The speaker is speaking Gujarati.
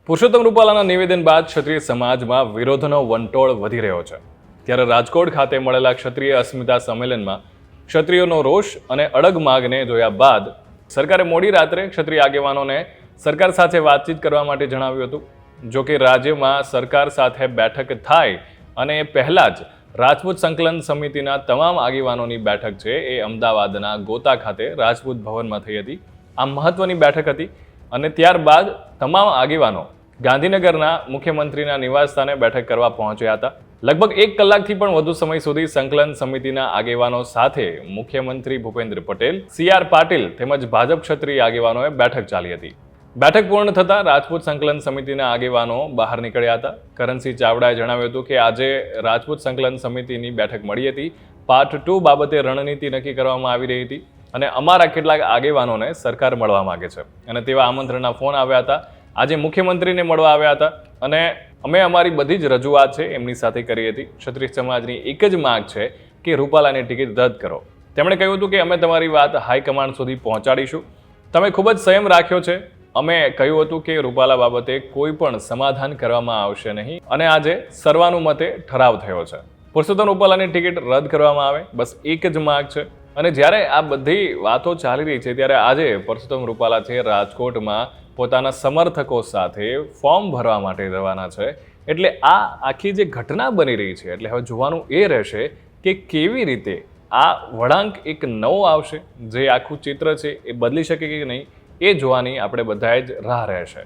પુરુષોત્તમ રૂપાલાના નિવેદન બાદ ક્ષત્રિય સમાજમાં વિરોધનો વંટોળ વધી રહ્યો છે. ત્યારે રાજકોટ ખાતે મળેલા ક્ષત્રિય અસ્મિતા સંમેલનમાં ક્ષત્રિયોનો રોષ અને અડગ માગને જોયા બાદ સરકારે મોડી રાત્રે ક્ષત્રિય આગેવાનોને સરકાર સાથે વાતચીત કરવા માટે જણાવ્યું હતું. જો કે રાજ્યમાં સરકાર સાથે બેઠક થાય અને એ પહેલા જ રાજપૂત સંકલન સમિતિના તમામ આગેવાનોની બેઠક છે એ અમદાવાદના ગોતા ખાતે રાજપૂત ભવનમાં થઈ હતી. આ મહત્વની બેઠક હતી અને ત્યારબાદ તમામ આગેવાનો ગાંધીનગરના મુખ્યમંત્રીના નિવાસસ્થાને બેઠક કરવા પહોંચ્યા હતા. લગભગ 1 કલાકથી પણ વધુ સમય સુધી સંકલન સમિતિના આગેવાનો સાથે મુખ્યમંત્રી ભૂપેન્દ્ર પટેલ, CR પાટીલ તેમજ ભાજપ ક્ષત્રિય આગેવાનોએ બેઠક ચાલી હતી. બેઠક પૂર્ણ થતાં રાજપૂત સંકલન સમિતિના આગેવાનો બહાર નીકળ્યા હતા. કરણસિંહ ચાવડાએ જણાવ્યું હતું કે આજે રાજપૂત સંકલન સમિતિની બેઠક મળી હતી. પાર્ટ 2 બાબતે રણનીતિ નક્કી કરવામાં આવી રહી હતી અને અમારા કેટલાક આગેવાનોને સરકાર મળવા માંગે છે અને તેવા આમંત્રણના ફોન આવ્યા હતા. આજે મુખ્યમંત્રીને મળવા આવ્યા હતા અને અમે અમારી બધી જ રજૂઆત છે એમની સાથે કરી હતી. ક્ષત્રિય સમાજની એક જ માંગ છે કે રૂપાલાની ટિકિટ રદ કરો. તેમણે કહ્યું હતું કે અમે તમારી વાત હાઈકમાન્ડ સુધી પહોંચાડીશું. તમે ખૂબ જ સંયમ રાખ્યો છે. અમે કહ્યું હતું કે રૂપાલા બાબતે કોઈ પણ સમાધાન કરવામાં આવશે નહીં અને આજે સર્વાનુમતે ઠરાવ થયો છે. પુરુષોત્તમ રૂપાલાની ટિકિટ રદ કરવામાં આવે, બસ એક જ માંગ છે. અને જ્યારે આ બધી વાતો ચાલી રહી છે ત્યારે આજે પુરુષોત્તમ રૂપાલા છે રાજકોટમાં પોતાના સમર્થકો સાથે ફોર્મ ભરવા માટે જવાના છે. એટલે આ આખી જે ઘટના બની રહી છે એટલે હવે જોવાનું એ રહેશે કે કેવી રીતે આ વળાંક એક નવો આવશે, જે આખું ચિત્ર છે એ બદલી શકે કે નહીં, એ જોવાની આપણે બધાએ જ રાહ રહેશે.